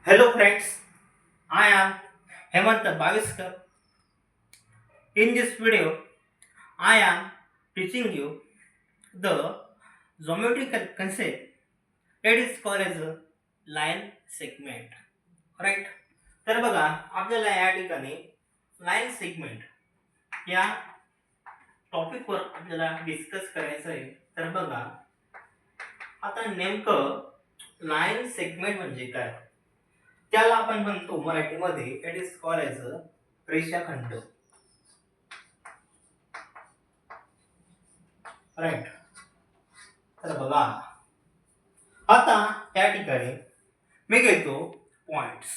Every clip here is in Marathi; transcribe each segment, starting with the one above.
Hello friends, I am Hemant Bhaviskar. In this video, I am teaching you the geometrical concept that is called as a line segment. Right? तर बघा आपल्याला या ठिकाणी लाईन सेगमेंट या टॉपिकवर आपल्याला डिस्कस करायचं आहे. तर बघा आता नेमकं लाईन सेगमेंट म्हणजे काय त्याला आपण म्हणतो मराठीमध्ये इट इज कॉल्ड एज रेषाखंड. राईट. तर बघा आता त्या ठिकाणी मी घेतो पॉइंट्स.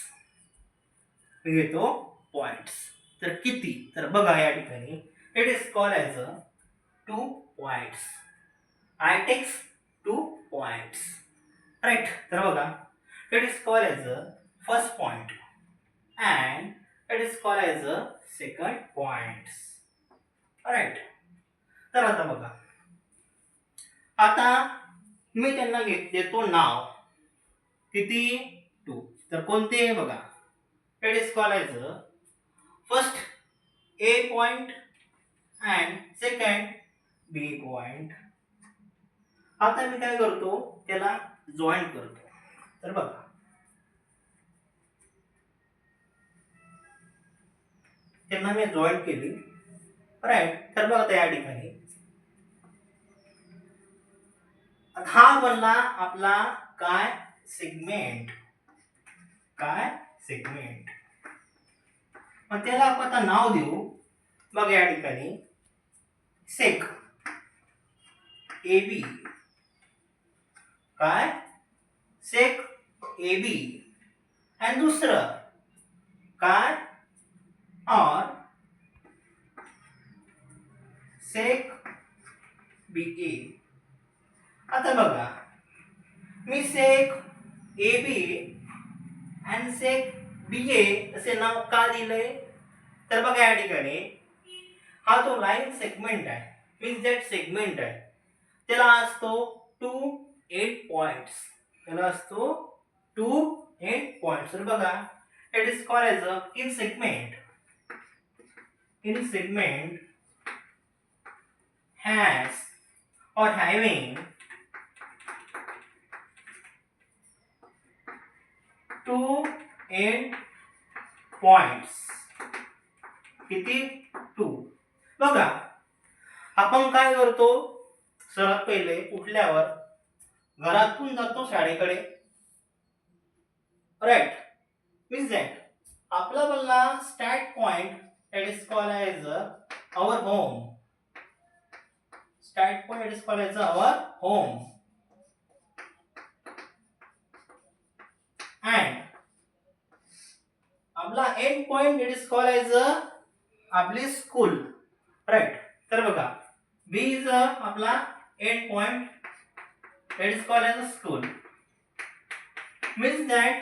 तर किती तर बघा या ठिकाणी it is called as 2 points. I takes 2 points. Right. तर बघा it is called as first point and it is called as a second points. Alright. तर आता बघा आता मी त्यांना देतो नाव किती 2. तर कोणते बघा it is called as first A point and second B point. आता मी काय करतो त्याला जॉईन करतो. तर बघा त्यांना मी जॉईन केली. राईट. तर बघा या ठिकाणी हा बनला आपला काय सेगमेंट. मग त्याला आपण आता नाव देऊ. बघा या ठिकाणी सेक ए बी. काय सेक ए बी आणि दुसरं काय और सेक बी ए. आता बघा मी सेक ए बी आणि सेक बी ए असे नाव का दिलंय तर बघा या ठिकाणी हा जो लाईन सेगमेंट आहे मीन्स दॅट सेगमेंट आहे त्याला असतो 2 8 पॉइंट्स. तर बघा it is called as in segment has or having 2 8 points. किती 2. बघा आपण काय करतो सर्वात पहिले उठल्यावर घरातून जातो शाळेकडे. राईट. मीन्स दॅट आपला बनला start point that is called as our home. Start point is called as our home. And आपला end point it is called as आपली school. Right. तर बघा B is आपला end point that is called as a school. Means that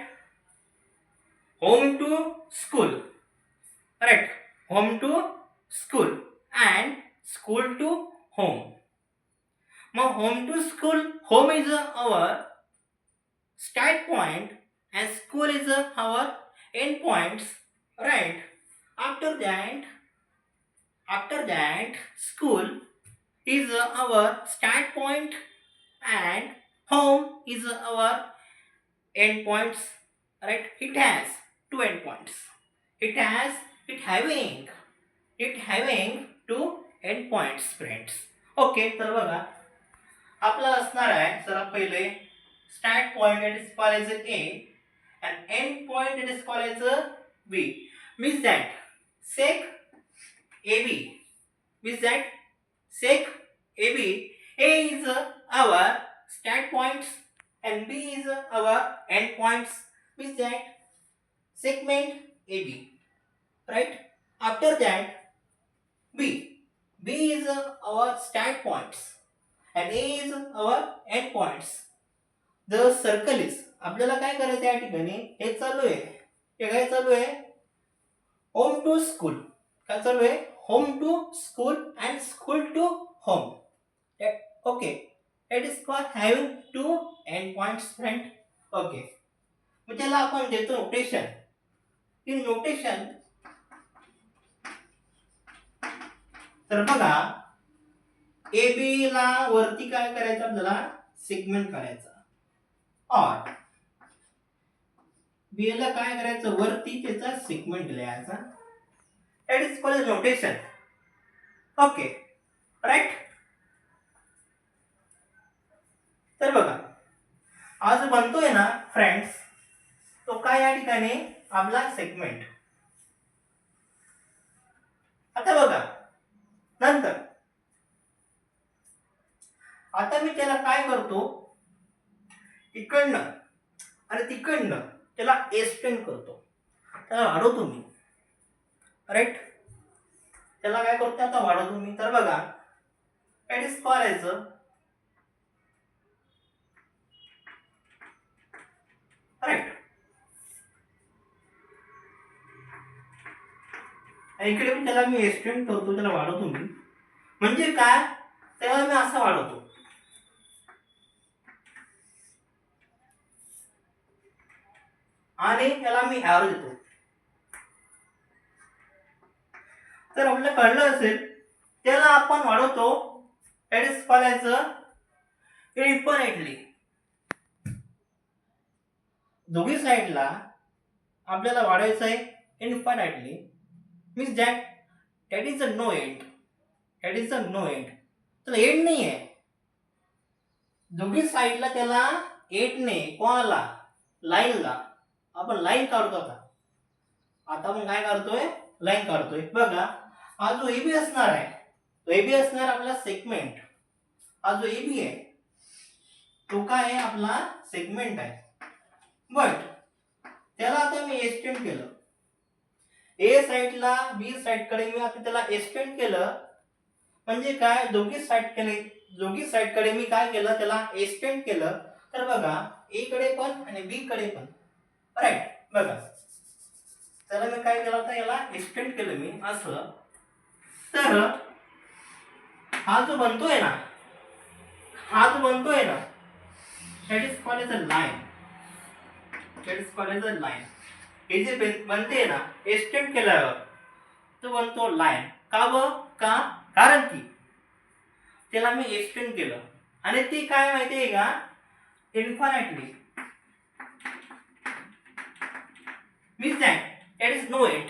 home to school. Right. Home to school and school to home. Now home to school, home is our start point and school is our end points. Right. After that school is our start point and home is our end points. Right. It has 2 end points. It having 2 end points friends. Okay. तर बघा आपला असणार आहे सर्वात पहिले start point it is called as A and end point it is called as B. Means that sec AB. A is our start points and B is our end points. Means that segment AB. Right. After that B is our start points and A is our end points. The circle is आपल्याला काय करायचं या ठिकाणी हे चालू आहे. हे काय चालू आहे होम टू स्कूल. काय चालू आहे home to school and school to home. Okay. It is called having 2 end points friend. Okay. मग त्याला आपण देतो नोटेशन. इन नोटेशन तर बघा ए बी ला वरती काय करायचं आपल्याला सेगमेंट करायचा और बी ला काय करायचं वरती त्याचा सेगमेंट लिहायचा. That is called notation. Okay right. तर बघा हा जो बनतोय ना फ्रेंड्स तो काय या ठिकाणी आपला सेगमेंट. आता बघा नंतर आता मी त्याला काय करतो इकडनं आणि तिकडनं त्याला एक्सटेंड करतो, त्याला वाढवतो मी. राईट. त्याला काय करतो आता वाढवतो मी. तर बघा इट इज कॉल्ड राईट. इकडे पण त्याला मी एक्सटेंड करतो, त्याला वाढवतो मी. म्हणजे काय त्याला मी असं वाढवतो आणि त्याला मी ॲरो देतो. तर आपल्याला कळलं असेल त्याला आपण वाढवतो. That is called infinitely. दोघी साईडला आपल्याला वाढवायचं आहे infinitely. Means that is a no end. That is a no end. त्याला एंड नाही आहे. दोघी साईडला त्याला एंड नाही. कोणाला लाईनला आपण लाईन काढतो. आता आपण काय करतोय लाईन काढतोय. बघा हा जो एबी असणार आहे तो एबी असणार आपला सेगमेंट. हा जो एबी आहे तो काय आहे आपला सेगमेंट आहे. बट त्याला आता मी एक्सटेंड केलं ए साइडला बी साइड कडे. मी आता त्याला एक्सटेंड केलं म्हणजे काय दोघी साइड कडे मी काय केलं त्याला एक्सटेंड केलं. तर बघा ए कडे पण आणि बी कडे पण. राईट. बघा त्याला मी काय केलं होतं याला एक्सटेंड केलं मी असं. तर हा जो बनतोय ना that is called as a line. That is called as a line. हे जे बनते ना एक्सटेंड केल्यावर तो बनतो लाईन. का कारण की त्याला मी एक्सटेंड केलं आणि ती काय माहितीये का infinitely. Means that is no end.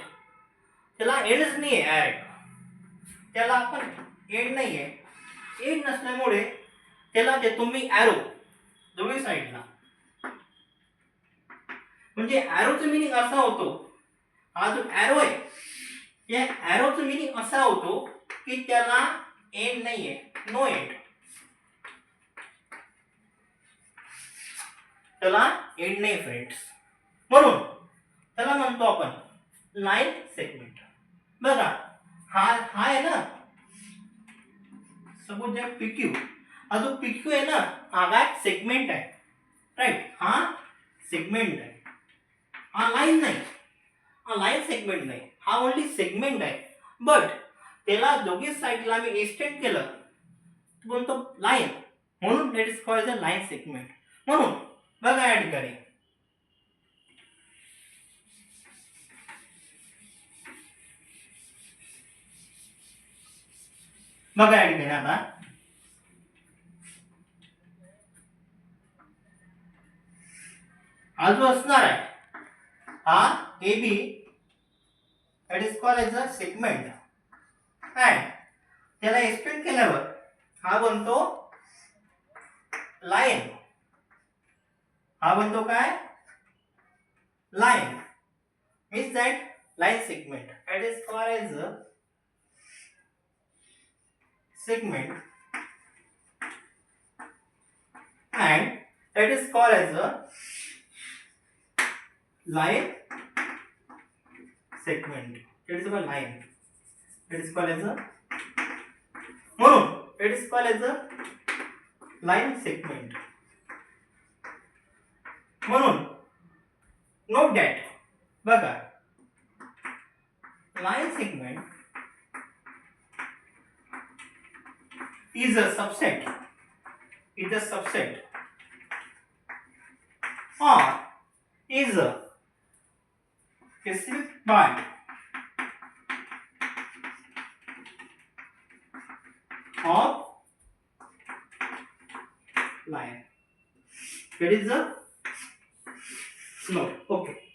त्याला एंडच नाही आहे. त्याला आपण एंड नाही आहे. एंड नसल्यामुळे त्याला देतो मी ॲरो दोन्ही साईडला. म्हणजे ॲरोचं मिनिंग असा होतो हा जो ॲरो आहे या ॲरोचं मिनिंग असा होतो की त्याला एंड नाही आहे. No end. त्याला एंड नाही फ्रेंड्स. म्हणून त्याला म्हणतो आपण लाईन सेगमेंट. बघा हा आहे ना सपोज जर पीक्यू हा जो पीक्यू आहे ना हा काय सेगमेंट आहे. राईट. हा सेगमेंट आहे. हा लाईन नाही. हा लाईन सेगमेंट नाही. हा ओनली सेगमेंट आहे. बट त्याला दोघी साईडला मी एक्सटेंड केलं म्हणतो लाईन. म्हणून that is called a line segment. म्हणून बघा या ठिकाणी आता हा जो असणार आहे हा A B that is called as a segment. And त्याला एक्सटेंड केल्यावर हा बनतो लाईन. हा बनतो काय line. Means that line segment. That is called as a segment and that is called as a line segment. That is a line. That is called as a म्हणून it is called as a line segment. म्हणून note that बघा line segment is a subset or is a specific point of line. That is a slope. Okay.